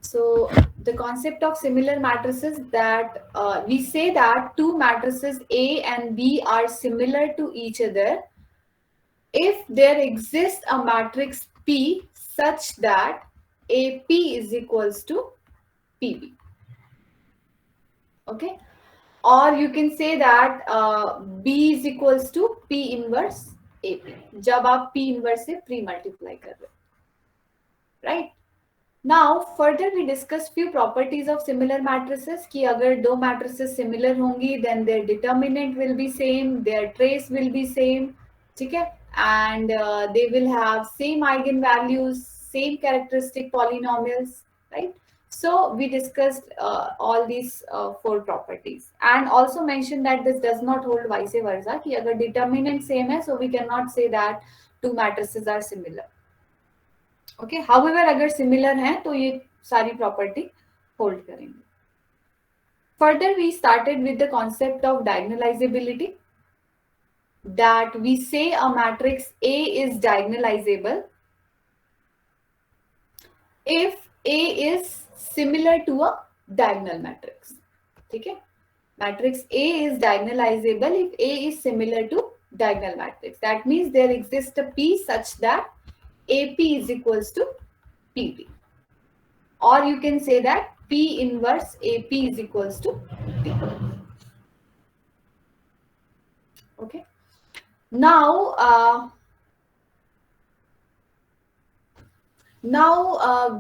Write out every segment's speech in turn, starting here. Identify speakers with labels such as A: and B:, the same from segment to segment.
A: So the concept of similar matrices, that we say that two matrices A and B are similar to each other if there exists a matrix P such that AP is equals to PB. Okay, or you can say that B is equals to P inverse AP जब आप P inverse से pre multiply कर रहे हो, right? Now further we discussed few properties of similar matrices कि अगर दो matrices similar होंगी then their determinant will be same, their trace will be same, ठीक है, and they will have same eigenvalues, same characteristic polynomials, right? So we discussed all these four properties and also mentioned that this does not hold vice versa कि अगर determinant same है so we cannot say that two matrices are similar. Okay, however अगर similar हैं तो ये सारी property hold करेंगे. Further we started with the concept of diagonalizability, that we say a matrix A is diagonalizable if A is similar to a diagonal matrix. ठीक है, matrix A is diagonalizable if A is similar to diagonal matrix. That means there exists a P such that AP is equals to PB. Or you can say that P inverse AP is equals to P. Okay. Now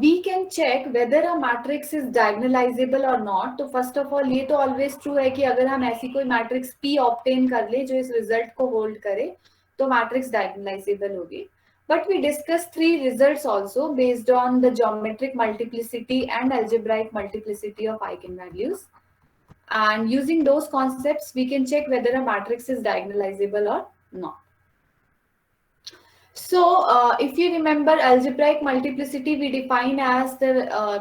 A: we can check whether a matrix is diagonalizable or not. तो first of all ये तो always true है कि अगर हम ऐसी कोई matrix P obtain कर ले जो इस result को hold करे तो matrix diagonalizable होगी. But we discussed three results also based on the geometric multiplicity and algebraic multiplicity of eigenvalues. And using those concepts, we can check whether a matrix is diagonalizable or not. So, if you remember algebraic multiplicity, we define as the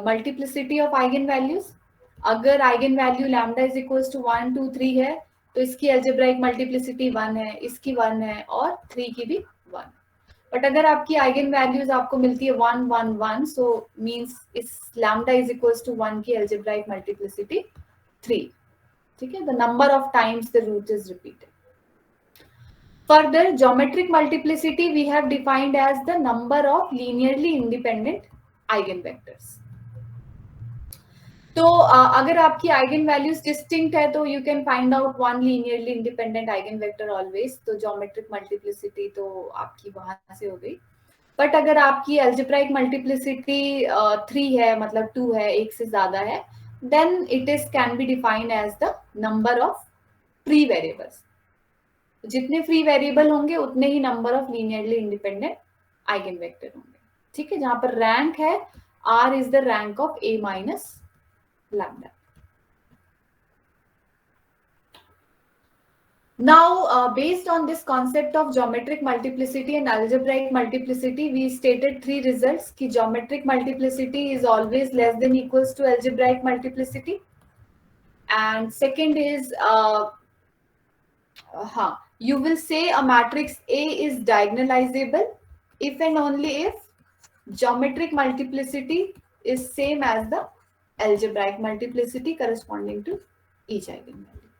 A: multiplicity of eigenvalues. अगर eigenvalue lambda is equals to 1, 2, 3 है, तो इसकी algebraic multiplicity 1 है, इसकी 1 है और 3 की भी 1. बट अगर आपकी आइगन वैल्यूज आपको मिलती है 1 1 1, सो मींस इस लैम्डा इज इक्वल्स टू 1 की algebraic multiplicity 3. ठीक है, the number of times the root is repeated. Further, geometric multiplicity we have defined as the number of linearly independent eigenvectors. तो अगर आपकी आइगन वैल्यूज डिस्टिंक्ट है तो you can find out one linearly independent eigen vector always, तो geometric multiplicity तो आपकी वहां से हो गई. बट अगर आपकी अलजेब्राइक मल्टीप्लिसिटी 3 है, मतलब 2 है, एक से ज्यादा है, then it is can be defined as the number of free variables. जितने फ्री वेरिएबल होंगे उतने ही number of linearly independent eigen vector होंगे. ठीक है, जहां पर रैंक है R is the rank of A minus lambda. Now, based on this concept of geometric multiplicity and algebraic multiplicity, we stated three results. कि geometric multiplicity is always less than equals to algebraic multiplicity. And second is, you will say a matrix A is diagonalizable if and only if geometric multiplicity is same as the algebraic multiplicity corresponding to each eigenvalue.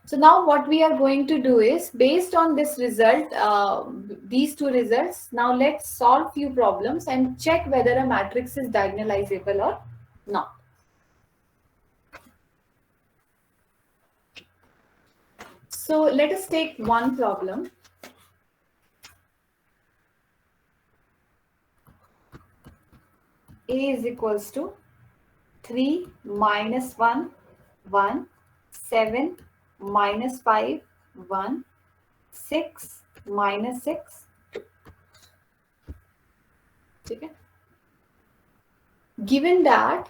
A: So now what we are going to do is, based on this result, these two results, now let's solve few problems and check whether a matrix is diagonalizable or not. So let us take one problem. A is equals to 3 minus 1, 1, 7 minus 5, 1, 6 minus 6, 2. Okay. Given that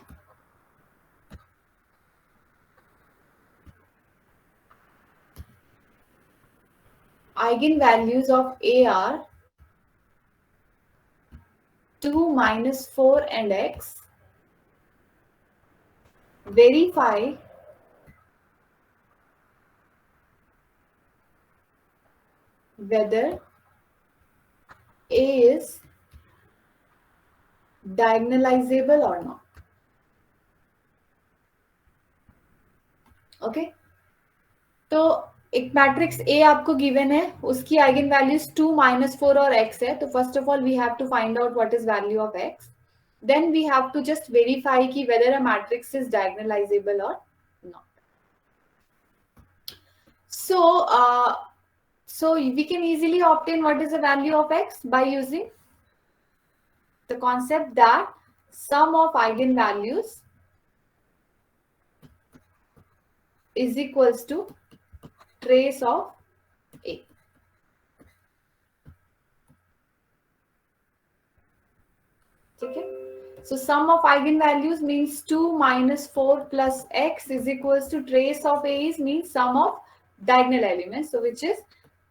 A: eigenvalues of A are 2, minus 4 and x, verify whether A is diagonalizable or not. Okay तो एक matrix A आपको given है, उसकी eigen values 2, -4 और x है. तो first of all we have to find out what is value of x. Then we have to just verify कि whether a matrix is diagonalizable और not. So we can easily obtain what is the value of x by using the concept that sum of eigenvalues is equals to trace of A. Okay. So sum of eigenvalues means 2 minus 4 plus x is equals to trace of A is means sum of diagonal elements. So which is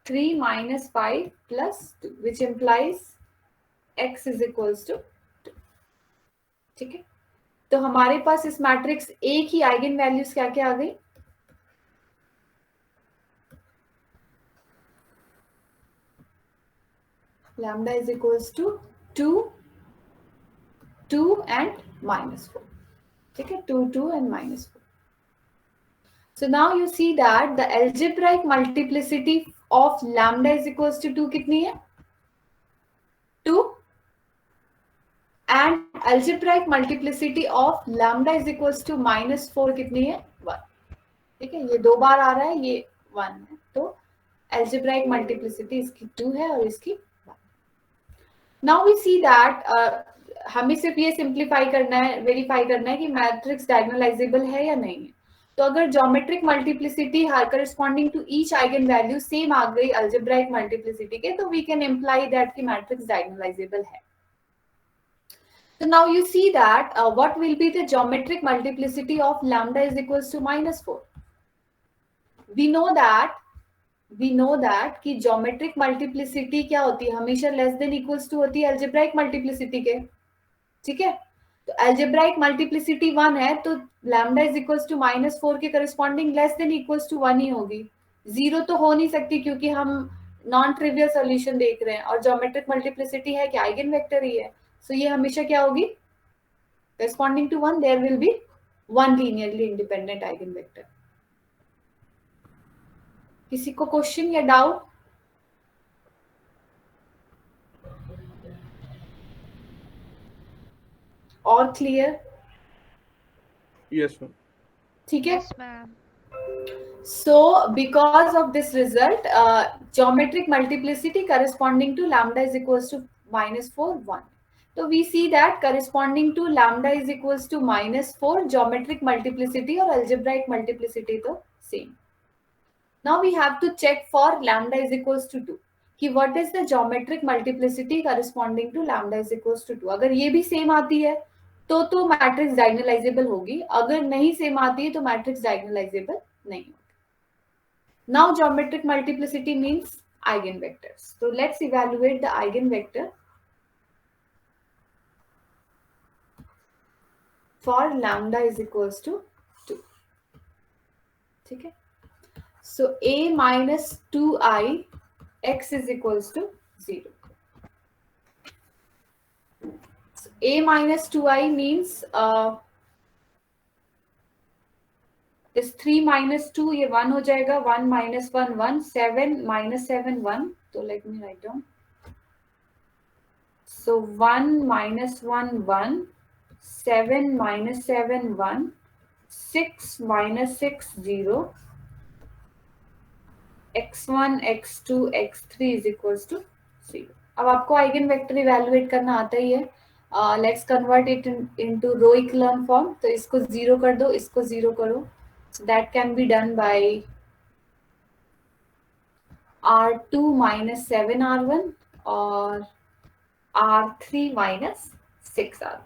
A: 3 minus 5 plus 2, which implies x is equals to 2. ठीक है. तो हमारे पास इस matrix A की eigenvalues क्या क्या आ गई? Lambda is equals to 2, 2 and -4. ठीक है, 2, 2 and -4. So now you see that the algebraic multiplicity of lambda is equals to 2 कितनी है? 2 and algebraic multiplicity of lambda is equals to -4 कितनी है? 1. ठीक है, ये 2 बार आ रहा है, ये 1 है, तो algebraic multiplicity इसकी 2 है और इसकी 1. Now we see that हमें सिर्फ ये सिंप्लीफाई करना है, वेरीफाई करना है कि मैट्रिक्स डायगोनलाइजेबल है या नहीं है. तो अगर geometric multiplicity corresponding to each eigen value same आ गई अलजेब्राइक मल्टीप्लिसिटी के, तो वी कैन इम्प्लाई दैट कि मैट्रिक्स डायगोनलाइजेबल है. So now you see that what will be the geometric multiplicity of lambda is equals to -4. We know that कि geometric multiplicity क्या होती है? हमेशा लेस देन इक्वल्स टू होती है algebraic multiplicity के. ठीक है, तो algebraic multiplicity 1 है, तो lambda is equals to -4 के corresponding less than equals to 1 ही होगी. 0 तो हो नहीं सकती क्योंकि हम नॉन ट्रिवियल सॉल्यूशन देख रहे हैं और ज्योमेट्रिक मल्टीप्लिसिटी है कि आइगन वेक्टर ही है. सो ये हमेशा क्या होगी? Corresponding to 1 there will be 1 linearly independent eigen vector. किसी को क्वेश्चन या डाउट? और क्लियर?
B: Yes, ma'am.
A: ठीक है.
C: Yes, ma'am.
A: So because of this result, geometric multiplicity corresponding to lambda is equals to -4, 1. So we see that corresponding to lambda is equals to -4, geometric multiplicity or algebraic multiplicity तो same. Now we have to check for lambda is equals to 2 कि what is the geometric multiplicity corresponding to lambda is equals to 2. अगर ये भी same आती है तो matrix diagonalisable होगी. अगर नहीं सेम आती है तो मैट्रिक्स डायगोनलाइजेबल नहीं होगी. Now geometric multiplicity means eigenvectors. So let's evaluate the eigenvector for lambda is equals to 2. ठीक है. So a minus 2i x is equals to 0. So a minus 2i means इस 3 minus 2 ये 1 हो जाएगा. 1 minus 1 1, 7 minus 7 1. तो let me write down. So 1 minus 1 1, 7 minus 7 1, 6 minus 6 0, x1 x2 x3 is equals to 0. अब आपको eigen vector evaluate करना आता ही है. Let's convert it into row echelon form. तो इसको 0 कर दो, इसको 0 करो. So that can be done by R2 minus 7 R1 or R3 minus 6 R1.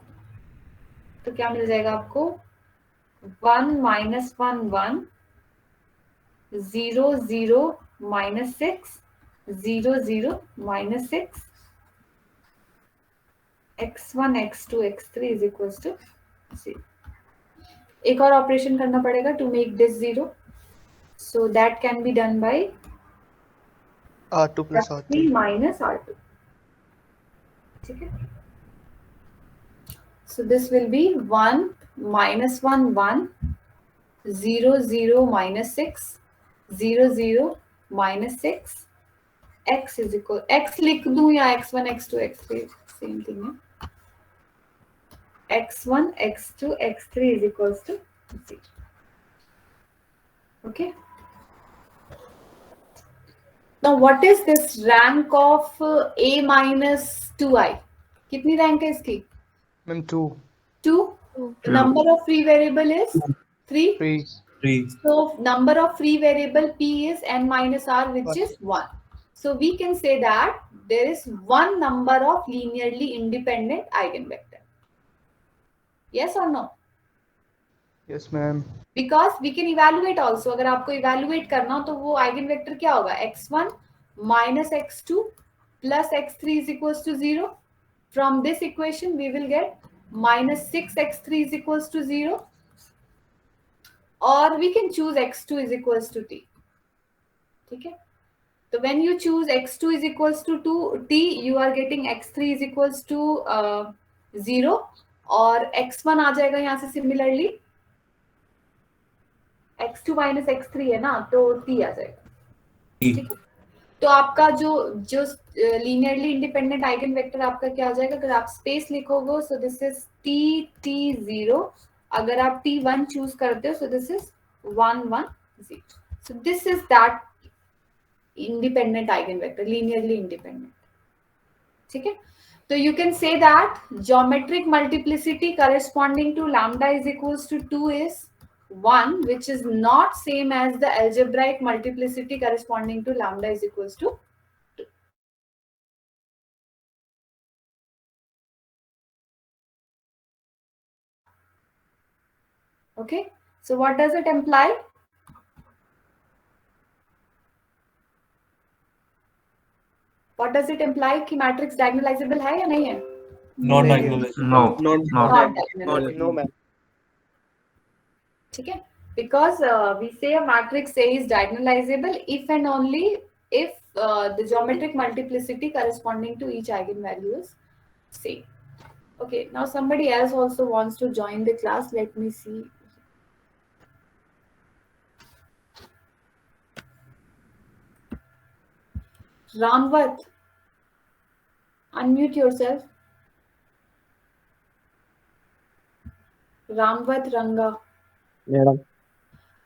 A: तो क्या मिल जाएगा आपको? 1 minus 1 1, 0 0 minus 6, 0 0 minus 6, x1 x2 x3 is equals to 0. एक और ऑपरेशन करना पड़ेगा to make this 0. So that can be done by
D: R2 plus R3
A: minus R2. ठीक है. So this will be 1 minus 1 1 0 0 minus 6 0 0 minus 6 x is equal x लिख दूं या x1 x2 x3 same thing है x1 x2 x3 is equals to 0. Okay. Now what is this rank of a minus 2i? कितनी rank है इसकी?
D: Ma'am, 2.
A: 2. The number of free variable is 3.
D: 3.
C: 3.
A: So number of free variable p is n minus r, which is 1. So we can say that there is one number of linearly independent eigenvector. Yes or no?
D: Yes, ma'am.
A: Because we can evaluate also. अगर आपको evaluate करना हो तो वो eigenvector क्या होगा? x1 minus x2 plus x3 is equals to 0. From this equation we will get minus 6x3 is equals to 0. Or we can choose x2 is equals to t. ठीक है? So when you choose x2 is equals to 2t, you are getting x3 is equals to 0 और x1 आ जाएगा यहाँ से similarly x2 minus x3 है ना तो t आ जाएगा ठीक है तो आपका जो लीनियरली इंडिपेंडेंट आइगन वेक्टर आपका क्या आ जाएगा अगर आप स्पेस लिखोगे सो दिस इज t0 अगर आप t1 चूज करते हो so this is 1 1 0 so this is that independent eigenvector, linearly independent. ठीक है तो you can say that geometric multiplicity corresponding to lambda is equals to 2 is 1, which is not same as the algebraic multiplicity corresponding to lambda is equals to 2. Okay, so what does it imply? What does it imply कि matrix diagonalizable है या नहीं है?
C: Not
D: नहीं,
C: diagonalizable.
B: No.
A: Not diagonalizable.
D: No, ma'am.
A: ठीक है because we say a matrix A is diagonalizable if and only if the geometric multiplicity corresponding to each eigenvalue is same. Okay, now somebody else also wants to join the class. Let me see. Ramvat, unmute yourself. Ramvat Ranga.
E: Madam,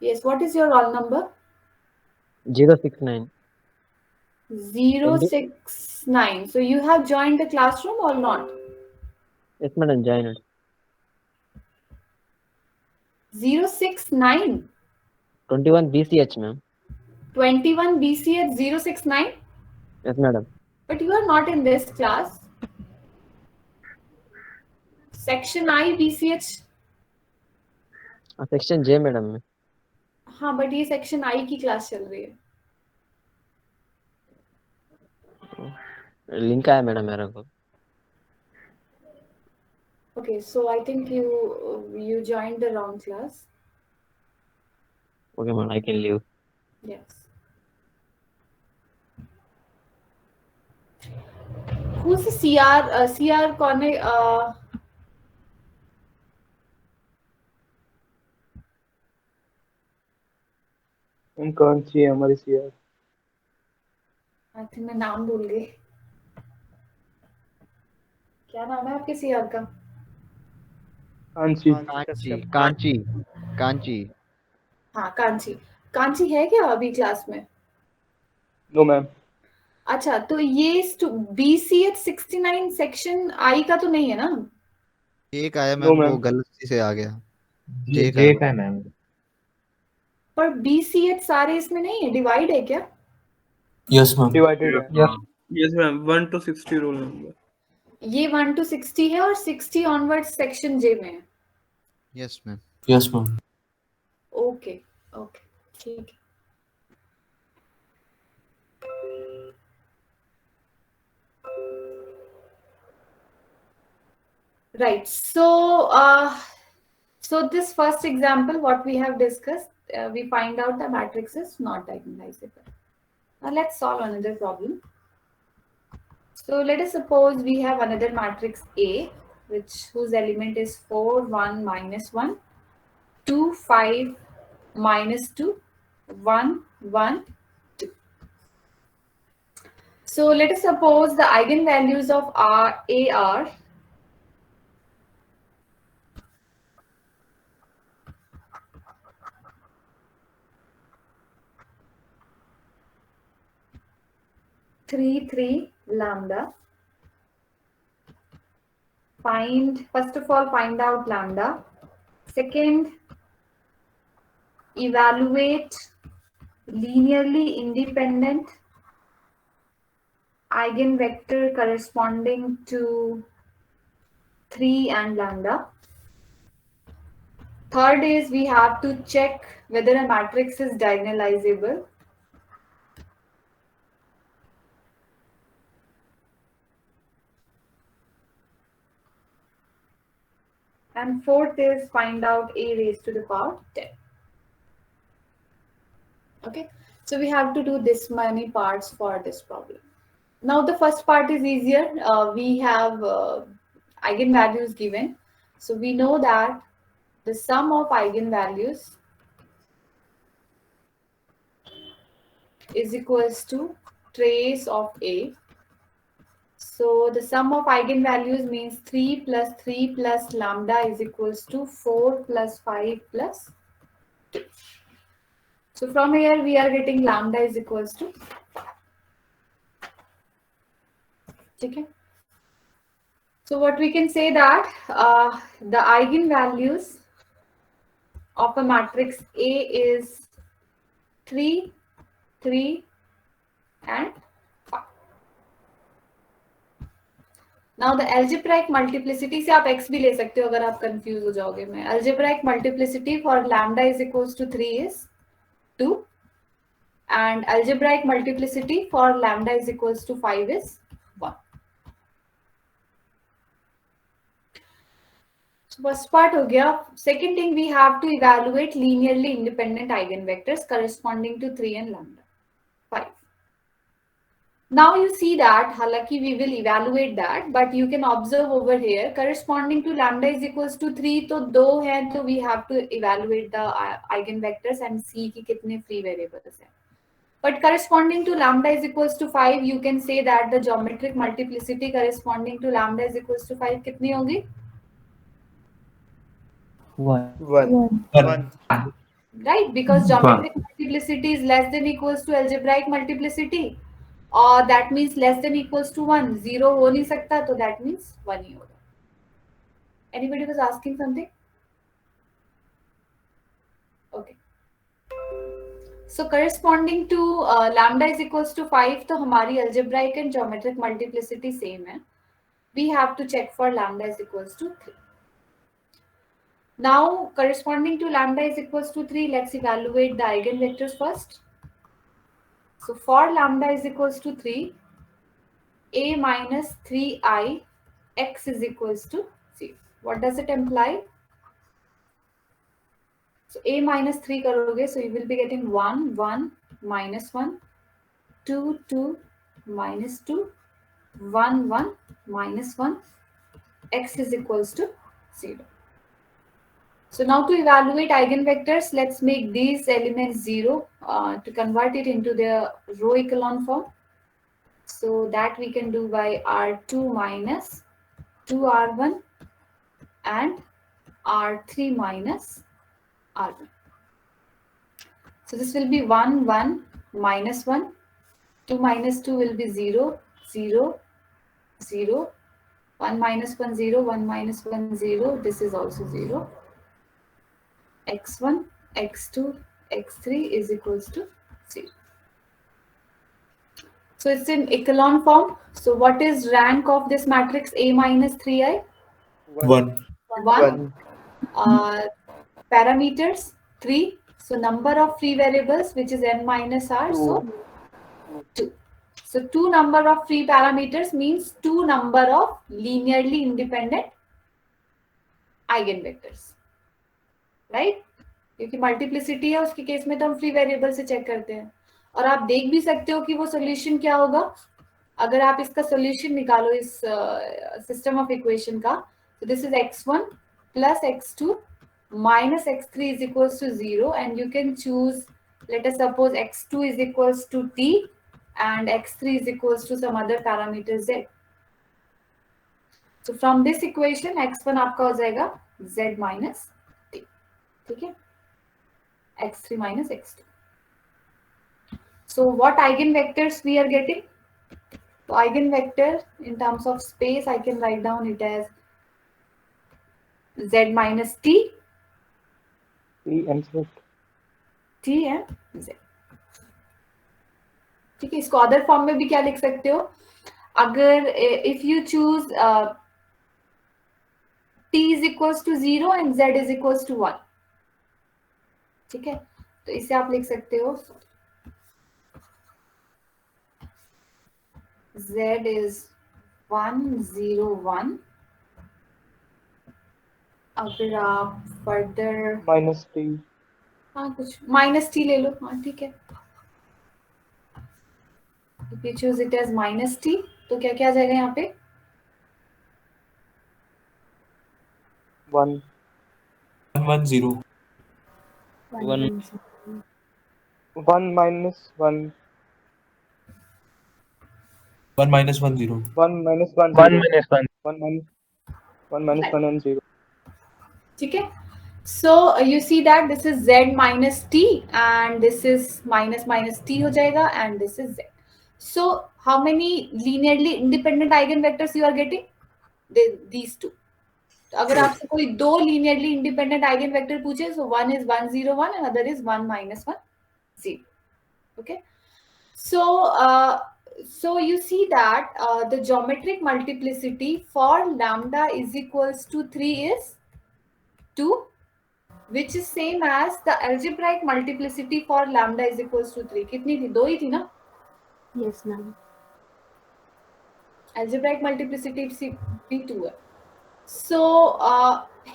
A: Yes, what is your roll number?
E: 069.
A: 069. So you have joined the classroom or not?
E: Yes, madam, joined.
A: 069.
E: 21 BCH, ma'am.
A: 21 BC at 069.
E: Yes, madam.
A: But you are not in this class. Section I BCH.
E: Section J, madam.
A: हाँ but ये section I की class चल रही है
E: link आया madam मेरे को
A: Okay, so I think you joined the wrong class.
E: Okay, man, I can leave.
A: Yes. Who's the CR? CR कौन है?
B: हम कौन सी है हमारी सीआर?
A: I think मैं नाम भूल गई. क्या नाम है आपके सीआर का?
B: कांची.
D: कांची.
A: हाँ कांची. कांची है क्या अभी क्लास में?
B: No ma'am.
A: अच्छा तो ये BCH 69 सेक्शन आई का तो नहीं है ना?
F: एक आया
B: No,
F: मैम वो
B: ma'am.
F: गलती से आ गया
C: J का है मैम.
A: पर BCH सारे इसमें नहीं है डिवाइड है क्या?
C: Yes, ma'am.
B: डिवाइडेड है.
G: Yes, ma'am. 1 to 60 roll number.
A: ये 1 to 60 है और 60 ऑनवर्ड सेक्शन जे में है.
F: Yes ma'am.
C: Yes, ma'am.
A: Okay okay ठीक है. Right. So this first example, what we have discussed, we find out the matrix is not diagonalizable. Now let's solve another problem. So let us suppose we have another matrix A whose element is 4, 1, minus 1, 2, 5, minus 2, 1, 1, 2. So let us suppose the eigenvalues of A are 3, 3, lambda. First of all, find out lambda. Second, evaluate linearly independent eigenvector corresponding to 3 and lambda. Third is we have to check whether a matrix is diagonalizable. And fourth is find out a raised to the power 10. Okay, so we have to do this many parts for this problem. Now the first part is easier. We have eigenvalues given. So we know that the sum of eigenvalues is equals to trace of A. So the sum of eigenvalues means 3 plus 3 plus lambda is equals to 4 plus 5 plus 2. So from here we are getting lambda is equals to 5. Okay. So what we can say that the eigenvalues of a matrix A is 3, 3 and 5. Now the algebraic multiplicity से आप x भी ले सकते हो अगर आप confuse हो जाओगे में. Algebraic multiplicity for lambda is equals to 3 is 2 and algebraic multiplicity for lambda is equals to 5 is 1. So first part हो गया. Second thing we have to evaluate linearly independent eigenvectors corresponding to 3 and lambda 5. Now you see that halaki we will evaluate that, but you can observe over here corresponding to lambda is equals to 3 तो 2 है तो we have to evaluate the eigenvectors and see कि कितने free variables हैं. But corresponding to lambda is equals to 5, you can say that the geometric multiplicity corresponding to lambda is equals to 5 कितनी होगी?
D: 1.
A: Right, because geometric multiplicity is less than equals to algebraic multiplicity. Or that means less than equals to 1. 0 हो नहीं सकता तो that means 1 ही होगा. Anybody was asking something? Okay. So corresponding to lambda is equals to 5 तो हमारी algebraic and geometric multiplicity same है. We have to check for lambda is equals to 3. Now corresponding to lambda is equals to 3, let's evaluate the eigenvectors first. So for lambda is equals to 3, a minus 3i x is equals to 0. What does it imply? So a minus 3 karoge, so you will be getting 1, 1, minus 1, 2, 2, minus 2, 1, 1, minus 1, x is equals to 0. So now to evaluate eigenvectors, let's make these elements 0 to convert it into the row echelon form. So that we can do by R2 minus 2R1 and R3 minus R1. So this will be 1, 1, minus 1, 2 minus 2 will be 0, 0, 0, 1 minus 1, 0, 1 minus 1, 0, this is also 0. x1, x2, x3 is equals to 0. So it's in echelon form. So what is rank of this matrix A minus 3i?
C: 1.
A: 1. Parameters 3. So number of free variables which is n minus r. So 2. So 2 number of free parameters means 2 number of linearly independent eigenvectors. Right क्योंकि multiplicity है उसके case में तो हम free variable से check करते हैं और आप देख भी सकते हो कि वो सॉल्यूशन क्या होगा. अगर आप इसका सॉल्यूशन निकालो इस सिस्टम ऑफ इक्वेशन का So this is x1 plus x2 minus x3 is equals to 0, and you can choose, let us suppose x2 is equals to t and x3 is equals to some other parameter z. So from this equation x1 आपका हो जाएगा z minus t. ठीक है, x3 minus x2. So what eigenvectors we are getting? So eigenvector in terms of space, I can write down it as z minus t,
B: T and Z.
A: t and z. ठीक है, इसको other form में भी क्या लिख सकते हो? अगर if you choose t is equals to 0 and z is equals to 1, ठीक है, तो इसे आप लिख सकते हो z is 1 0 1. अगर आप फर्दर
B: Minus T.
A: हाँ कुछ माइनस टी ले लो, हाँ ठीक है. If you choose it as minus t, तो क्या क्या आ जाएगा यहाँ पे?
B: 1.
C: 110.
B: 1 minus 1.
C: 1 minus 10.
B: 1 minus 1.
D: 1
B: 0.
D: minus 1.
B: 1 minus 1 and 0.
A: ठीक है. So you see that this is z minus t and this is minus t हो जाएगा and this is z. So how many linearly independent eigenvectors you are getting? These two. तो अगर आपसे कोई दो linearly independent eigenvector पूछे, so one is 1 0 1 and other is 1 minus 1 0. Okay. So you see that the geometric multiplicity for lambda is equals to 3 is 2, which is same as the algebraic multiplicity for lambda is equals to 3. कितनी थी? 2 ही थी ना?
H: Yes, ma'am.
A: Algebraic multiplicity भी 2 है. So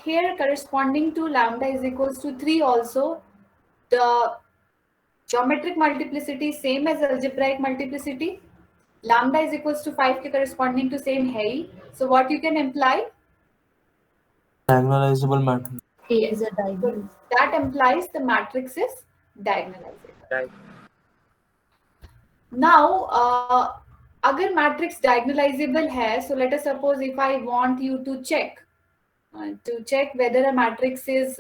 A: here corresponding to lambda is equals to 3 also, the geometric multiplicity is same as algebraic multiplicity. Lambda is equals to 5 के corresponding to same है ही. So what you can imply?
C: Diagonalizable matrix.
H: A is a diagonal.
A: That implies the matrix is diagonalizable. Now, अगर matrix diagonalizable है, so let us suppose if I want you to check whether a matrix is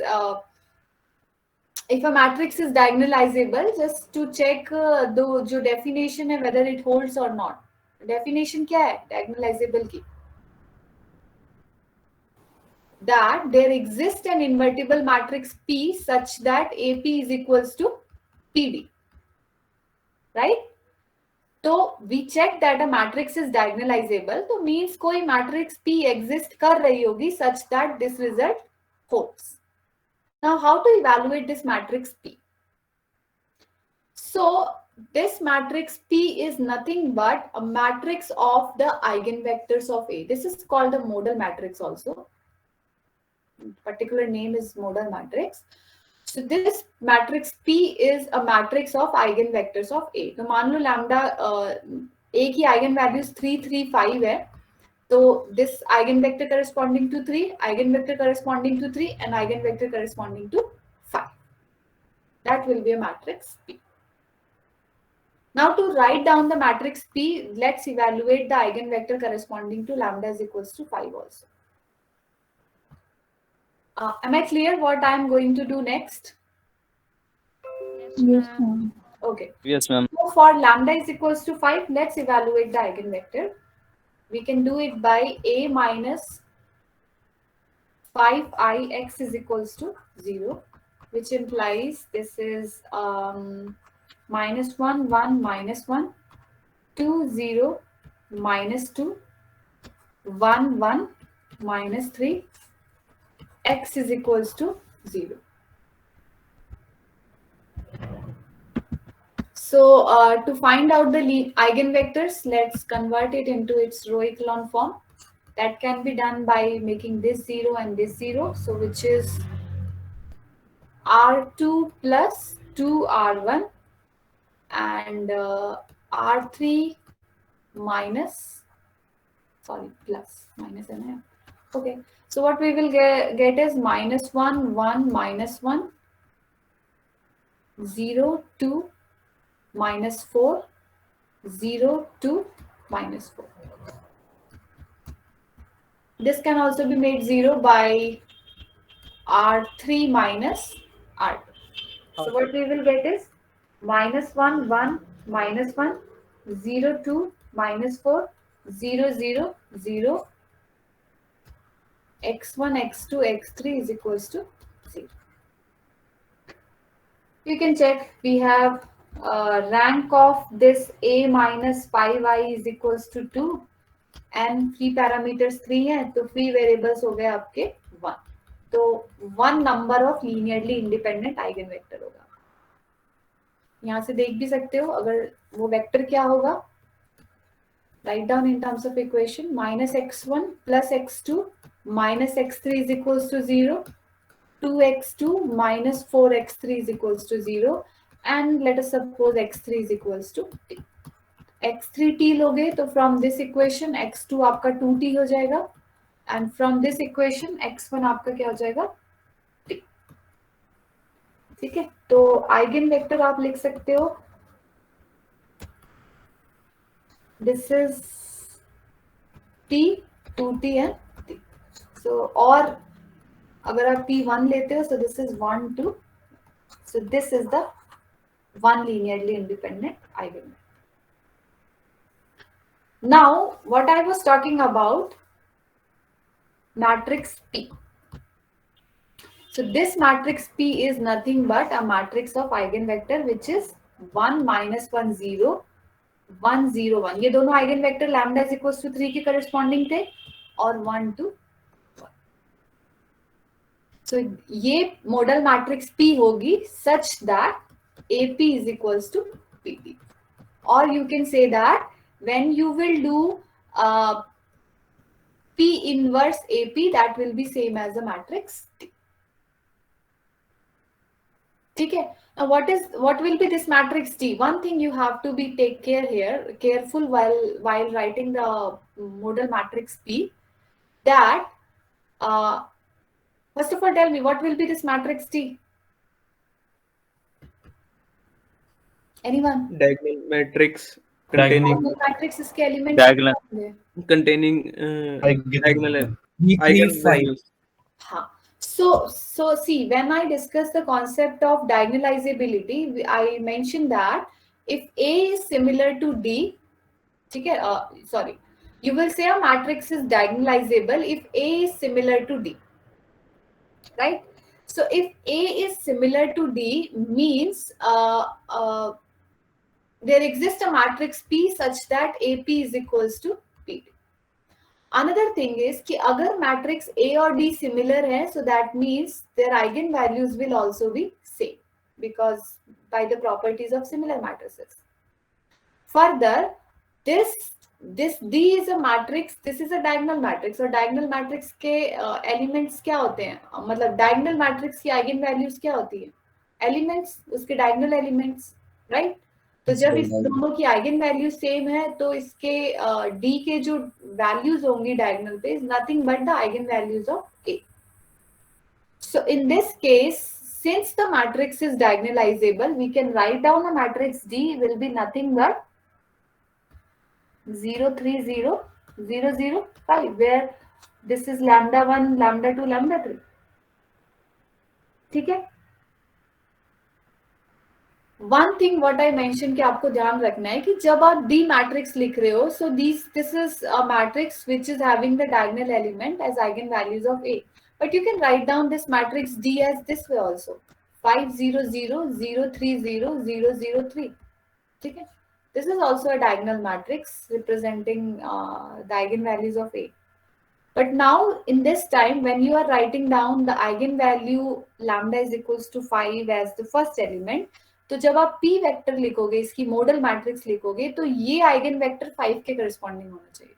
A: if a matrix is diagonalizable, just to check जो definition है whether it holds or not. Definition क्या है diagonalizable की? That there exists an invertible matrix P such that AP is equals to PD, right? So we check that a matrix is diagonalizable, so means कोई matrix P exist कर रही होगी such that this result holds. Now how to evaluate this matrix P? So this matrix P is nothing but a matrix of the eigenvectors of A. This is called the modal matrix also. Particular name is modal matrix. So this matrix P is a matrix of eigenvectors of A. तो मान लो lambda A की eigenvalues 3 3 5 है. So this eigenvector corresponding to 3, eigenvector corresponding to 3 and eigenvector corresponding to 5. That will be a matrix P. Now to write down the matrix P, let's evaluate the eigenvector corresponding to lambda is equals to 5 also. Am I clear what I am going to do next?
H: Yes, ma'am.
A: Okay.
E: Yes, ma'am.
A: So for lambda is equals to 5, let's evaluate the eigenvector. We can do it by A minus 5ix is equals to 0, which implies this is minus 1, 1, minus 1, 2, 0, minus 2, 1, 1, minus 3, x is equals to 0. So to find out the eigenvectors, let's convert it into its row echelon form. That can be done by making this 0 and this 0. So which is R2 plus 2R1 and R3 minus, sorry, plus, minus है ना, Okay, so what we will get is minus 1, 1, minus 1, 0, 2, minus 4, 0, 2, minus 4. This can also be made 0 by R3 minus R2. So what we will get is minus 1, 1, minus 1, 0, 2, minus 4, 0, 0, 0, x1, x2, x3 is equals to 0. You can check. We have rank of this a minus 5y is equals to 2 and free parameters 3 है तो free variables हो गए आपके 1. तो 1 number of linearly independent eigenvector होगा. यहाँ से देख भी सकते हो अगर वो वेक्टर क्या होगा. Write down in terms of equation minus x1 plus x2 minus x3 is equals to 0. 2x2 minus 4x3 is equals to 0 and let us suppose x3 is equals to t. x3 t लोगे तो from this equation x2 आपका 2t हो जाएगा and from this equation x1 आपका क्या हो जाएगा t. ठीक है तो आइगन वेक्टर आप लिख सकते हो this is t 2t and t. so और अगर आप p1 लेते हो so this is 1 2 so this is the one linearly independent eigenvector. Now what I was talking about matrix P. So this matrix P is nothing but a matrix of eigenvector which is 1 minus 1 0 1 0 1. ये दोनों eigenvector lambda is equals to 3 के corresponding थे और 1 2 So ये modal matrix P होगी such that AP is equals to PT. Or you can say that when you will do P inverse AP, that will be same as a matrix T. Okay. Now what will be this matrix T? One thing you have to be careful while writing the modal matrix P, that first of all tell me what will be this matrix T? Anyone?
G: Diagonal matrix
C: Diagonal.
G: containing
A: Matrix इसके element
E: Diagonal.
G: containing diagonal eigenvalues.
A: हाँ. So see, when I discuss the concept of diagonalizability, I mentioned that if A is similar to D, ठीक है, sorry, you will say a matrix is diagonalizable if A is similar to D, right? So if A is similar to D means there exists a matrix P such that AP is equals to PT. Another thing is कि अगर matrix A और D similar है, so that means their eigenvalues will also be same because by the properties of similar matrices. Further, this D is a matrix, this is a diagonal matrix और diagonal matrix के elements क्या होते हैं? मतलब diagonal matrix की eigenvalues क्या होती है? Elements, उसके diagonal elements, right? तो जब इस दोनों की आइगन वैल्यू सेम है तो इसके डी के जो वैल्यूज होंगी डायगोनल पे is nothing but the eigenvalues of A. So in this case since the matrix is diagonalisable we can write down a matrix D will be nothing but 0 3 0 0 0 5 where this is lambda 1 lambda 2 lambda 3. ठीक है. One thing what I mention कि आपको ध्यान रखना है कि जब आप डी मैट्रिक्स लिख रहे हो so this is a matrix which is having the diagonal element as eigenvalues of A but you can write down this matrix D as this way also 5 0 0 0 3 0 0 0 3. ठीक है. This is also a diagonal matrix representing the eigenvalues of A. But now in this time when you are writing down the eigenvalue lambda is equals to 5 as the first element, तो जब आप P vector लिखोगे इसकी model matrix लिखोगे तो ये eigen vector 5 के corresponding होना चाहिए.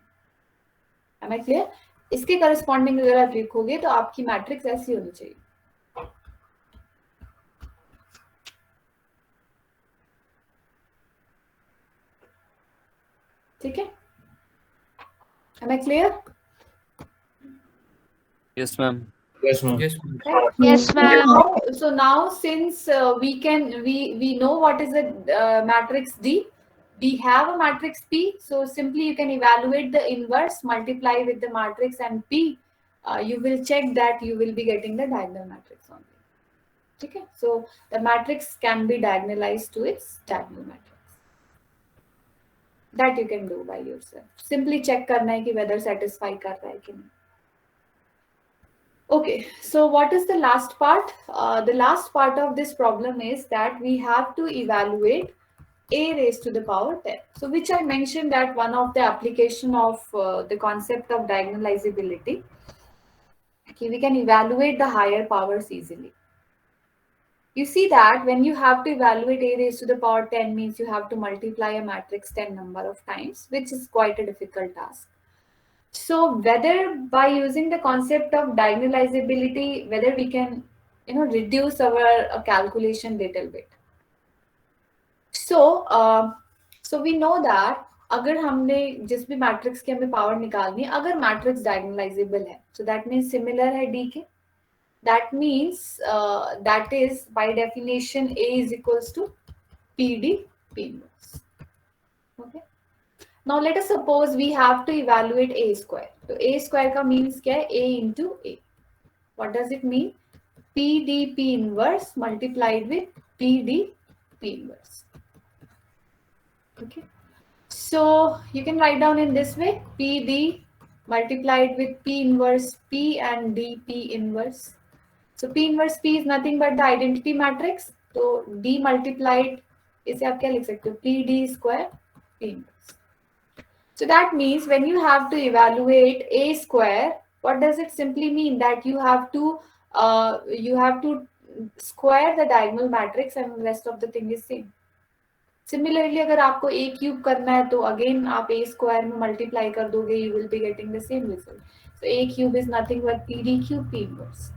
A: Am I clear? इसके करस्पॉन्डिंग अगर आप लिखोगे तो आपकी मैट्रिक्स ऐसी होनी चाहिए. ठीक है. Am I clear?
E: Yes, ma'am.
C: Yes, ma'am.
G: Yes.
A: Right?
H: Yes, ma'am.
A: So now since we know what is the matrix D, we have a matrix P. So simply you can evaluate the inverse, multiply with the matrix and P. You will check that you will be getting the diagonal matrix only. Okay. So the matrix can be diagonalized to its diagonal matrix. That you can do by yourself. Simply check करना है कि whether satisfy कर रहा है कि नहीं. Okay, so what is the last part? The last part of this problem is that we have to evaluate a raised to the power 10. So which I mentioned that one of the application of the concept of diagonalizability, okay, we can evaluate the higher powers easily. You see that when you have to evaluate a raised to the power 10 means you have to multiply a matrix 10 number of times, which is quite a difficult task. So whether by using the concept of diagonalizability, whether we can, reduce our calculation little bit. So, so we know that अगर हमने जिस भी matrix की हमें power निकालनी है, अगर matrix diagonalizable है, so that means similar है D के. That means that is by definition A is equals to PD P inverse. Okay. Now let us suppose we have to evaluate A square. So A square का means क्या है? A into A. What does it mean? PD P inverse multiplied with PD P inverse. Okay. So you can write down in this way: PD multiplied with P inverse P and DP inverse. So P inverse P is nothing but the identity matrix. So D multiplied, इसे आप क्या लिख सकते हो? PD square P inverse. So that means when you have to evaluate A square, what does it simply mean? That you have to square the diagonal matrix and the rest of the thing is same. Similarly, अगर आपको A cube करना है तो again आप A square में multiply कर दोगे, you will be getting the same result. So A cube is nothing but PD cube P inverse.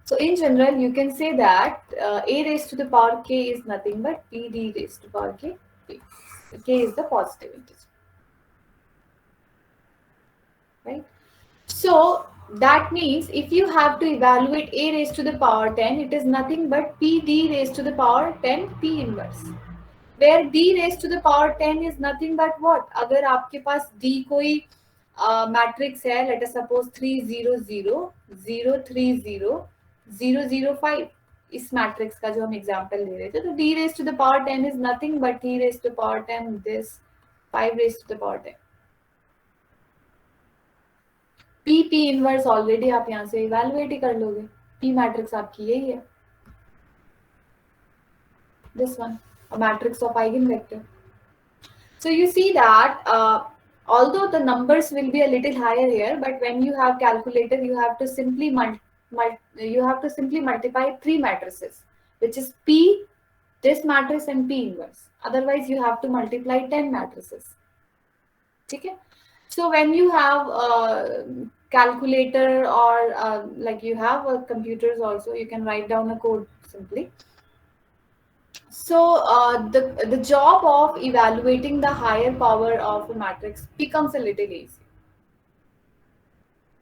A: So in general, you can say that A raised to the power K is nothing but PD raised to the power K. K is the positive integer. Right? So that means if you have to evaluate A raised to the power 10, it is nothing but PD raised to the power 10 P inverse. Where D raised to the power 10 is nothing but what? अगर आपके पास D कोई matrix है, let us suppose 3 0 0 0 3 0 0 0 5, इस matrix का जो हम example ले रहे थे, तो D raised to the power 10 is nothing but T raised to the power 10 this 5 raised to the power 10. P inverse already आप यहाँ से evaluate ही कर लोगे. P matrix आपकी यही है. This one, a matrix of eigenvector. So you see that although the numbers will be a little higher here, but when you have calculator, you have to simply multiply 3 matrices, which is P, this matrix and P inverse. Otherwise, you have to multiply 10 matrices. Okay? So when you have calculator or like you have computers also, you can write down a code simply. So the job of evaluating the higher power of a matrix becomes a little easy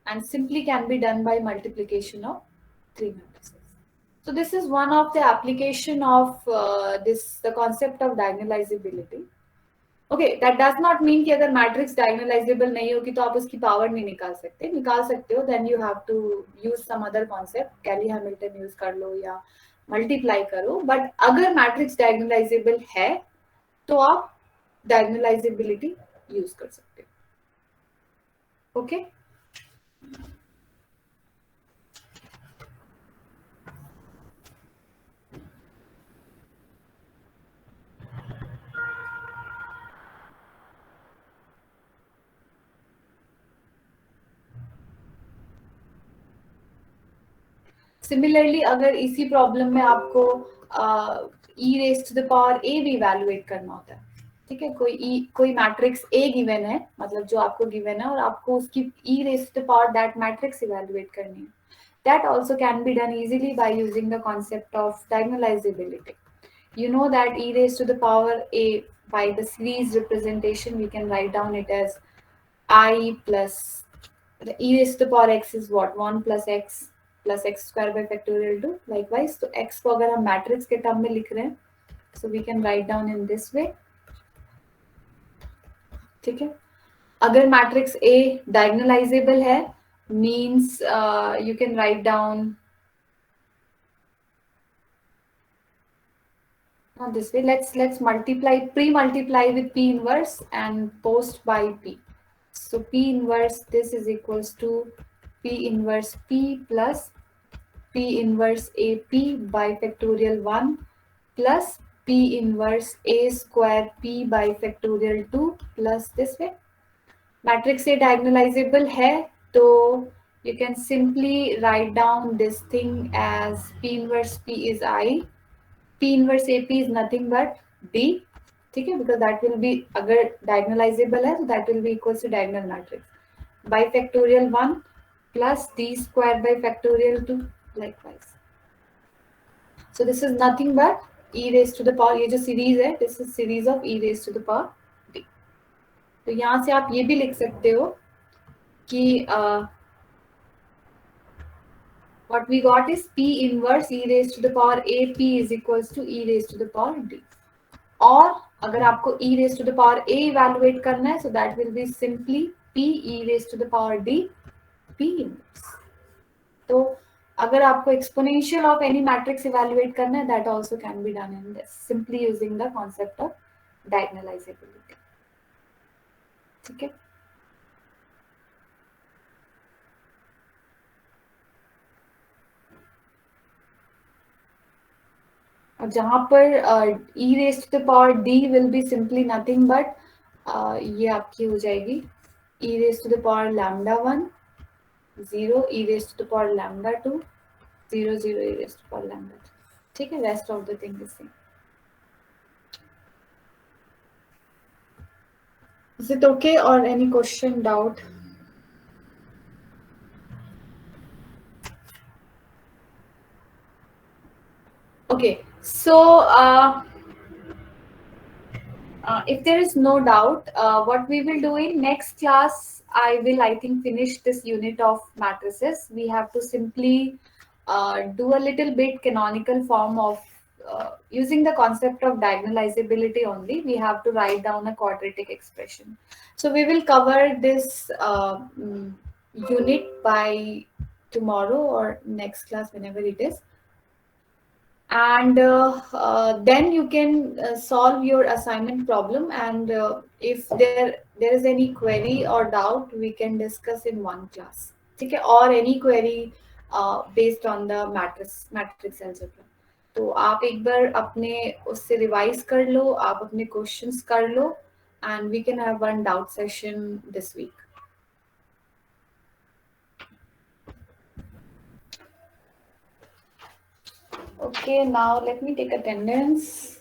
A: and simply can be done by multiplication of 3 matrices. So this is one of the application of the concept of diagonalizability. Okay, that does not mean कि अगर matrix diagonalisable नहीं होगी तो आप उसकी power नहीं निकाल सकते हो, then you have to use some other concept, Kelly Hamilton use कर लो या मल्टीप्लाई करो. बट अगर मैट्रिक्स डायगोनलाइजेबल है तो आप डायगोनलाइजेबिलिटी यूज कर सकते हो. ओके, सिमिलरली अगर इसी प्रॉब्लम में आपको e raise to the power a भी इवैल्यूएट करना होता है, ठीक है, कोई मैट्रिक्स a गिवन है, मतलब जो आपको गिवन है और आपको उसकी e raise to the power that matrix evaluate करनी है, that also can be done easily by using the concept of diagonalizability. You know that e raised to the power a by the series representation we can write down it as I plus the e raised to the power x is what 1 plus x square by factorial 2. Likewise, तो x को अगर हम matrix के term में लिख रहे हैं, so we can write down in this way. ठीक है. अगर मैट्रिक्स A diagonalizable है, means you can write down not this way. Let's pre-multiply with P inverse and post by P. So P inverse this is equals to P inverse P plus P inverse AP by factorial 1 plus P inverse A square P by factorial 2 plus this way. Matrix A diagonalizable है, तो you can simply write down this thing as P inverse P is I. P inverse AP is nothing but D. ठीक है, because that will be अगर diagonalizable है, so that will be equals to diagonal matrix by factorial 1 plus D square by factorial 2 likewise. So this is nothing but e raised to the power, ये जो series है, this is series of e raised to the power D. तो यहाँ से आप ये भी लिख सकते हो कि what we got is P inverse e raised to the power AP is equals to e raised to the power D. और अगर आपको e raised to the power A evaluate करना है, so that will be simply P e raised to the power D P inverse. तो अगर आपको exponential of any matrix evaluate करना है, that also can be done in this, simply using the concept of diagonalizability. ठीक है. और जहां पर e raised to the power d will be simply nothing but ये आपकी हो जाएगी e raised to the power lambda 1 0 e raised to the power lambda 2 0 0 e raised to the power lambda 2. ठीक है, rest of the thing is same. Is it okay or any question, doubt? Okay, so if there is no doubt, what we will do in next class, I think finish this unit of matrices. We have to simply do a little bit canonical form of using the concept of diagonalizability only. We have to write down a quadratic expression. So we will cover this unit by tomorrow or next class, whenever it is. And then you can solve your assignment problem, and if there is any query or doubt, we can discuss in one class. Okay, or any query based on the matrix algebra. तो आप एक बार अपने उससे revise कर लो, आप अपने questions कर लो, and we can have one doubt session this week. Okay, now let me take attendance.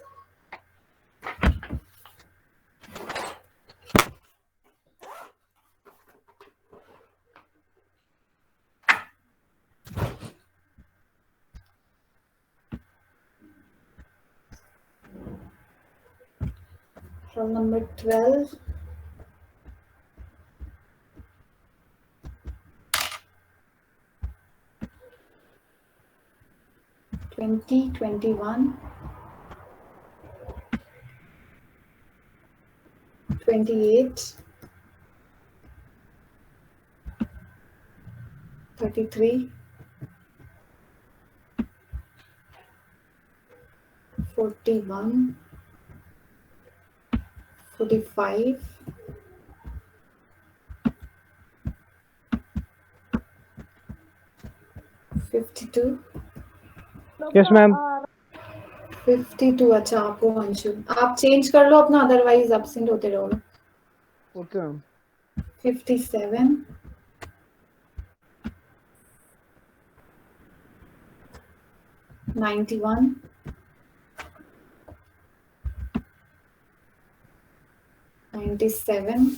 A: Roll number 12. Twenty 21, 28, 33, 41, 45, 52.
B: Yes, ma'am.
A: 52. अच्छा, आपको अंशु आप चेंज कर लो अपना, अदरवाइज एब्सेंट होते रहोगे.
D: Okay, ma'am.
A: 57, 91, 97,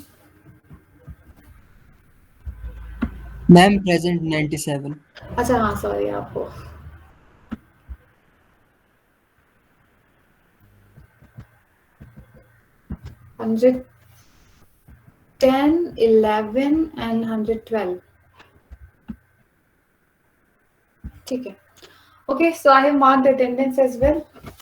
I: ma'am present 97.
A: अच्छा हाँ सॉरी आपको 110, 11 and 112. ठीक है. Okay, so I have marked attendance as well.